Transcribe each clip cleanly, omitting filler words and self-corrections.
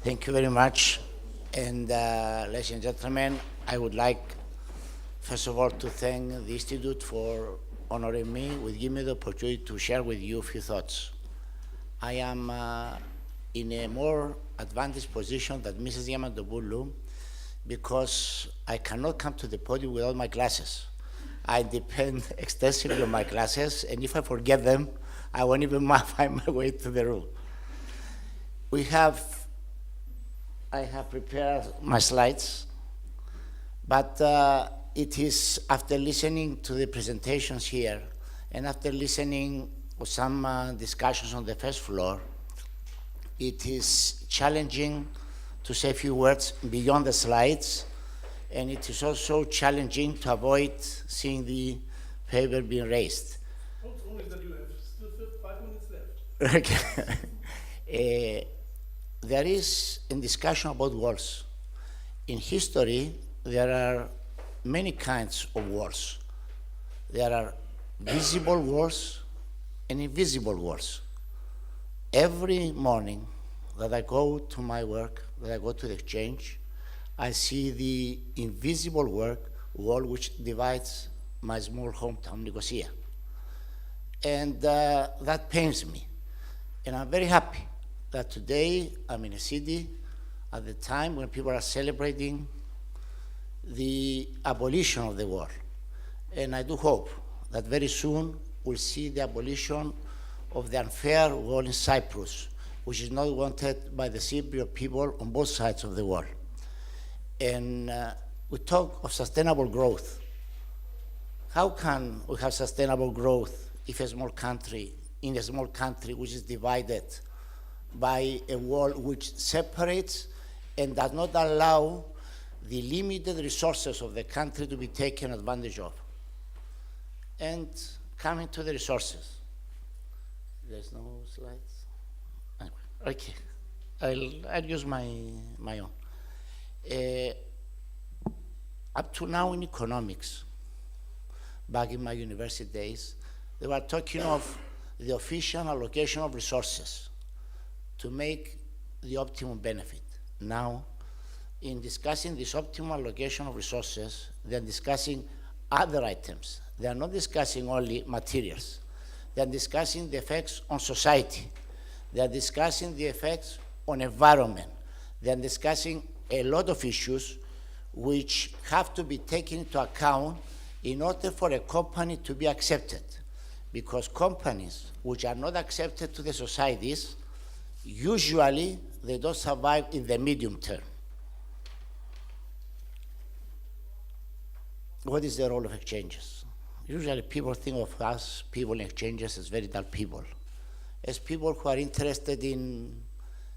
Thank you very much. And ladies and gentlemen, I would like, first of all, to thank the Institute for honoring me with giving me the opportunity to share with you a few thoughts. I am in a more advantageous position than Mrs. Yamandopoulou because I cannot come to the podium without my glasses. I depend extensively on my glasses, and if I forget them, I won't even find my way to the room. I have prepared my slides, but it is after listening to the presentations here and after listening to some discussions on the first floor, it is challenging to say a few words beyond the slides, and it is also challenging to avoid seeing the paper being raised. It's only that you have still 5 minutes left. Okay. There is a discussion about wars. In history, there are many kinds of wars. There are visible wars and invisible wars. Every morning that I go to my work, that I go to the exchange, I see the invisible wall which divides my small hometown, Nicosia. And that pains me. And I'm very happy that today I'm in a city at the time when people are celebrating the abolition of the war. And I do hope that very soon we'll see the abolition of the unfair war in Cyprus, which is not wanted by the Cypriot people on both sides of the war. And we talk of sustainable growth. How can we have sustainable growth if in a small country which is divided by a wall which separates and does not allow the limited resources of the country to be taken advantage of? And coming to the resources. There's no slides? Okay, I'll use my own. Up to now in economics, back in my university days, they were talking of the official allocation of resources to make the optimum benefit. Now, in discussing this optimal allocation of resources, they're discussing other items. They are not discussing only materials. They are discussing the effects on society. They are discussing the effects on environment. They are discussing a lot of issues which have to be taken into account in order for a company to be accepted. Because companies which are not accepted to the societies, usually they don't survive in the medium term. What is the role of exchanges? Usually people think of us, people in exchanges, as very dull people, as people who are interested in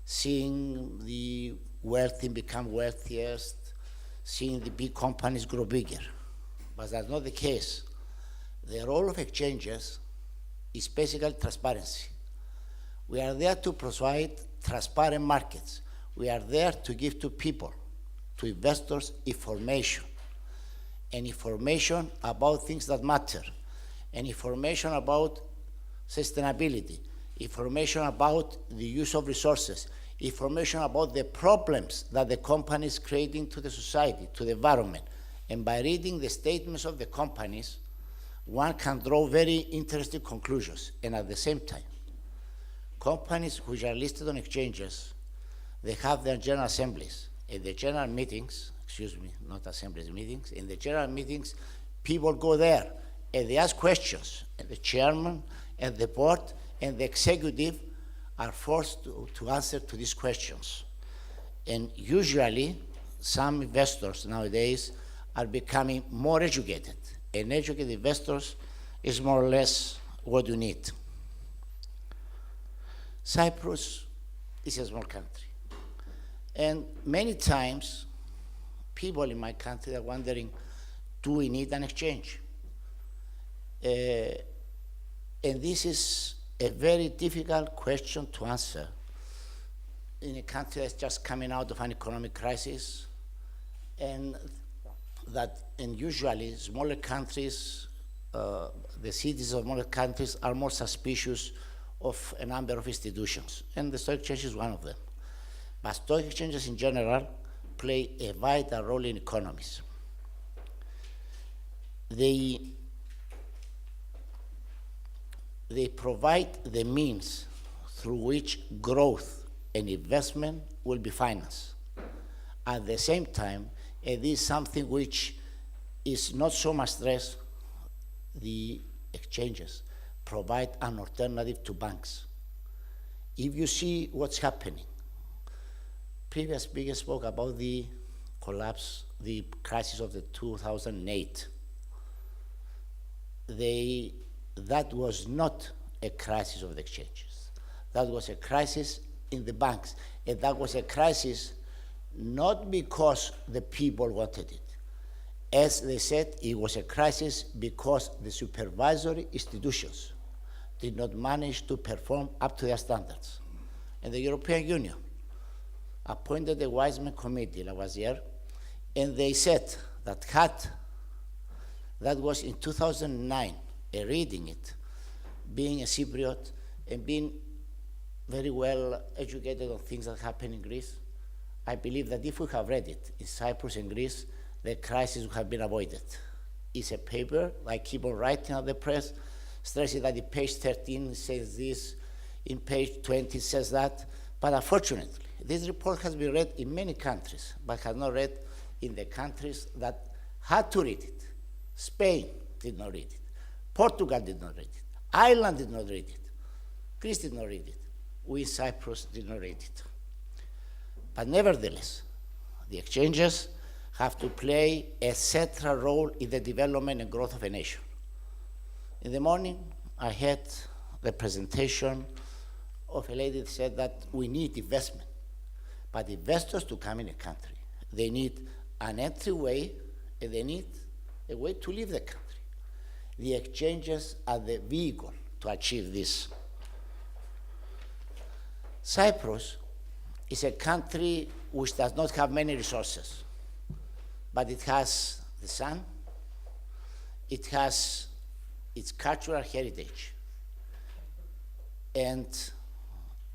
seeing the wealthy become wealthiest, seeing the big companies grow bigger. But that's not the case. The role of exchanges is basically transparency. We are there to provide transparent markets. We are there to give to people, to investors, information. And information about things that matter. And information about sustainability. Information about the use of resources. Information about the problems that the company is creating to the society, to the environment. And by reading the statements of the companies, one can draw very interesting conclusions. And at the same time, companies which are listed on exchanges, they have their general assemblies. In the general meetings, not assemblies, meetings, in the general meetings, people go there and they ask questions. And the chairman and the board and the executive are forced to answer to these questions. And usually, some investors nowadays are becoming more educated. And educated investors is more or less what you need. Cyprus is a small country. And many times, people in my country are wondering, do we need an exchange? And this is a very difficult question to answer in a country that's just coming out of an economic crisis, and usually smaller countries, the cities of smaller countries are more suspicious of a number of institutions, and the stock exchange is one of them. but stock exchanges in general play a vital role in economies. They provide the means through which growth and investment will be financed. At the same time, it is something which is not so much stress. The exchanges provide an alternative to banks. If you see what's happening, previous speaker spoke about the collapse, the crisis of the 2008. That was not a crisis of the exchanges. That was a crisis in the banks. And that was a crisis not because the people wanted it. As they said, it was a crisis because the supervisory institutions did not manage to perform up to their standards. And the European Union appointed a Wiseman committee last year, and they said that that was in 2009, reading it, being a Cypriot and being very well educated on things that happen in Greece, I believe that if we have read it in Cyprus and Greece, the crisis would have been avoided. It's a paper, I keep on writing at the press, stressing that in page 13 says this, in page 20 says that, but unfortunately, this report has been read in many countries, but has not read in the countries that had to read it. Spain did not read it. Portugal did not read it. Ireland did not read it. Greece did not read it. We in Cyprus did not read it. But nevertheless, the exchanges have to play a central role in the development and growth of a nation. In the morning, I had the presentation of a lady that said that we need investment. But investors to come in a country, they need an entryway and they need a way to leave the country. The exchanges are the vehicle to achieve this. Cyprus is a country which does not have many resources, but it has the sun, it has its cultural heritage, and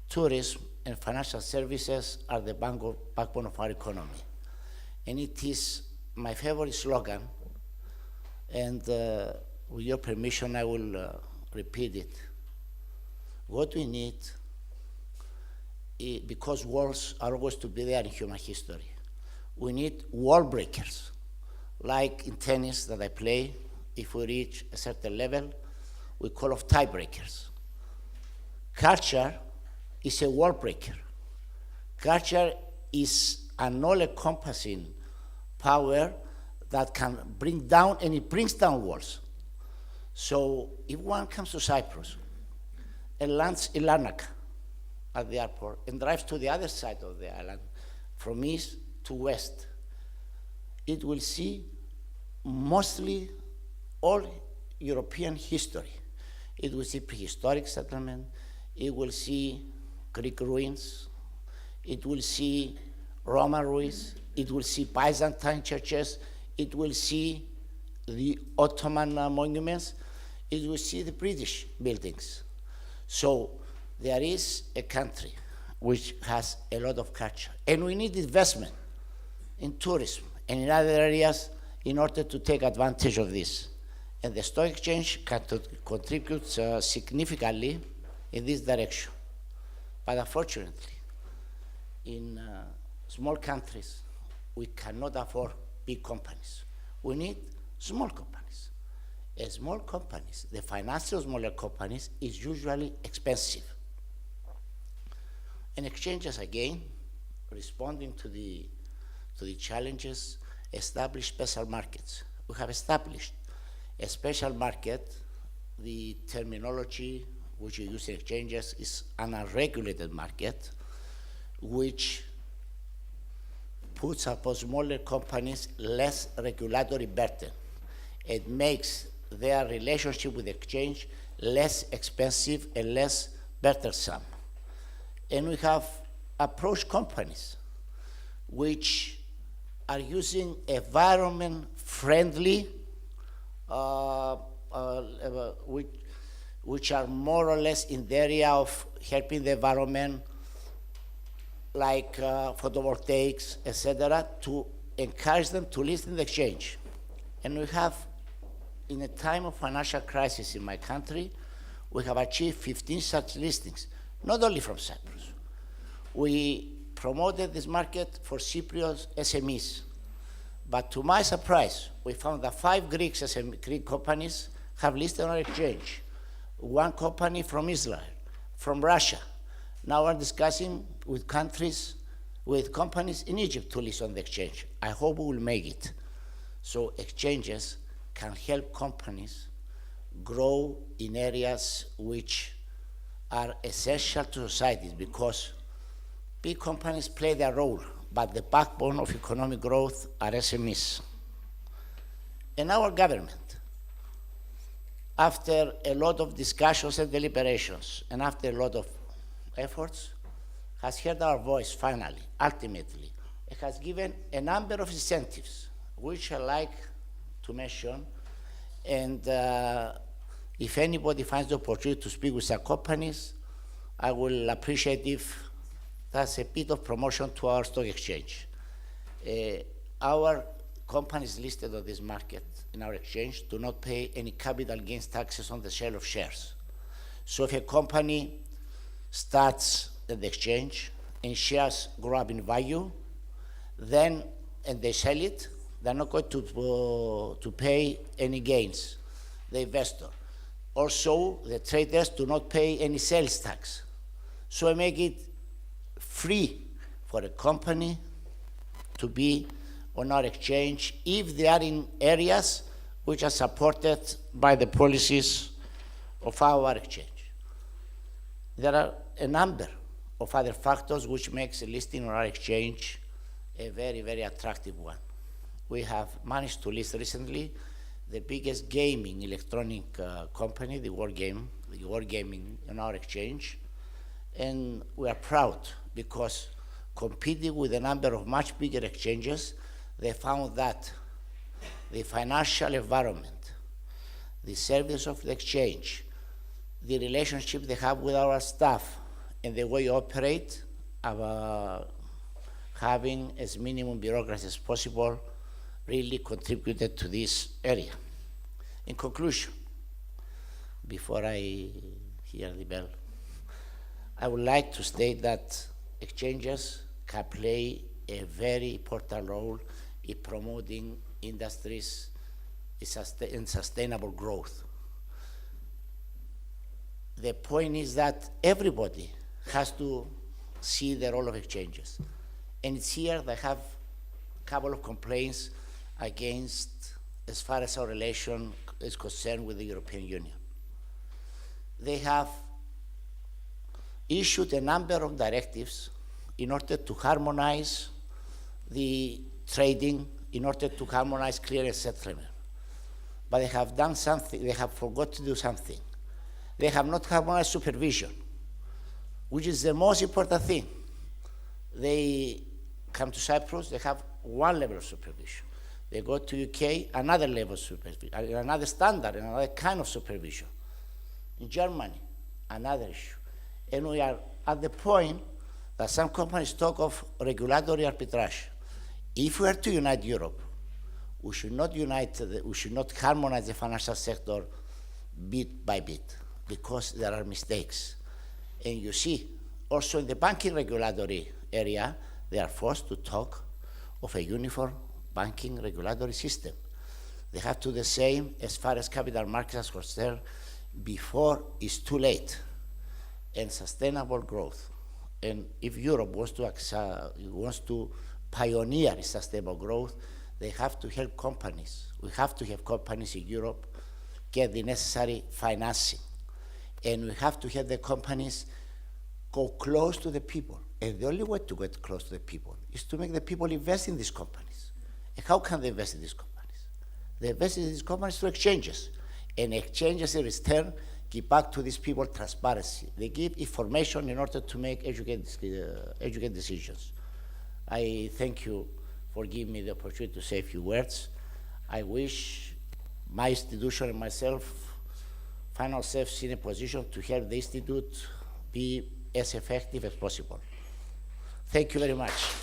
tourism and financial services are the backbone of our economy. And it is my favorite slogan, and with your permission, I will repeat it. What we need, because wars are always to be there in human history, we need wall breakers. Like in tennis that I play, if we reach a certain level, we call off tiebreakers. Culture is a wall breaker. Culture is an all-encompassing power that can bring down, and it brings down walls. So if one comes to Cyprus and lands in Larnaca at the airport and drives to the other side of the island, from east to west, it will see mostly all European history. It will see prehistoric settlement, it will see Greek ruins, it will see Roman ruins, it will see Byzantine churches, it will see the Ottoman monuments, it will see the British buildings. So there is a country which has a lot of culture, and we need investment in tourism and in other areas in order to take advantage of this. And the stock exchange can contribute significantly in this direction. But unfortunately, in small countries, we cannot afford big companies. We need small companies. As small companies, the finance of smaller companies is usually expensive. And exchanges, again, responding to the challenges, establish special markets. We have established a special market. The terminology which you use in exchanges is an unregulated market, which puts upon smaller companies less regulatory burden. It makes their relationship with the exchange less expensive and less burdensome. And we have approached companies which are using environment-friendly, which, which are more or less in the area of helping the environment like photovoltaics, etc., to encourage them to list in the exchange. And we have, in a time of financial crisis in my country, we have achieved 15 such listings, not only from Cyprus. We promoted this market for Cypriot SMEs. But to my surprise, we found that 5 Greek companies have listed on our exchange. 1 company from Israel, from Russia. Now we're discussing with companies in Egypt to list on the exchange. I hope we will make it. So exchanges can help companies grow in areas which are essential to society, because big companies play their role, but the backbone of economic growth are SMEs. And our government, after a lot of discussions and deliberations, and after a lot of efforts, has heard our voice finally, ultimately. It has given a number of incentives, which I like to mention, and if anybody finds the opportunity to speak with some companies, I will appreciate if that's a bit of promotion to our stock exchange. Our companies listed on this market, in our exchange, do not pay any capital gains taxes on the sale of shares. So if a company starts at the exchange and shares grow up in value, then, and they sell it, they're not going to pay any gains, the investor. Also, the traders do not pay any sales tax. So I make it free for a company to be on our exchange if they are in areas which are supported by the policies of our exchange. There are a number of other factors which makes a listing on our exchange a very, very attractive one. We have managed to list recently the biggest gaming electronic company, the Wargaming on our exchange, and we are proud because competing with a number of much bigger exchanges, they found that the financial environment, the service of the exchange, the relationship they have with our staff, and the way you operate, having as minimum bureaucracy as possible, really contributed to this area. In conclusion, before I hear the bell, I would like to state that exchanges can play a very important role in promoting industries and sustainable growth. The point is that everybody has to see the role of exchanges. And it's here that I have a couple of complaints against, as far as our relation is concerned with the European Union. They have issued a number of directives in order to harmonize the trading, in order to harmonize clearing and settlement. But they have done something, they have forgot to do something. They have not harmonized supervision, which is the most important thing. They come to Cyprus, they have one level of supervision. They go to UK, another level of supervision, another standard, another kind of supervision. In Germany, another issue. And we are at the point that some companies talk of regulatory arbitrage. If we are to unite Europe, we should not harmonize the financial sector bit by bit, because there are mistakes. And you see, also in the banking regulatory area, they are forced to talk of a uniform banking regulatory system. They have to do the same as far as capital markets are concerned before it's too late. And sustainable growth. And if Europe wants to pioneer sustainable growth, they have to help companies. We have to have companies in Europe get the necessary financing. And we have to have the companies go close to the people. And the only way to get close to the people is to make the people invest in these companies. And how can they invest in these companies? They invest in these companies through exchanges. And exchanges in return give back to these people transparency. They give information in order to make educated decisions. I thank you for giving me the opportunity to say a few words. I wish my institution and myself find ourselves in a position to help the Institute be as effective as possible. Thank you very much.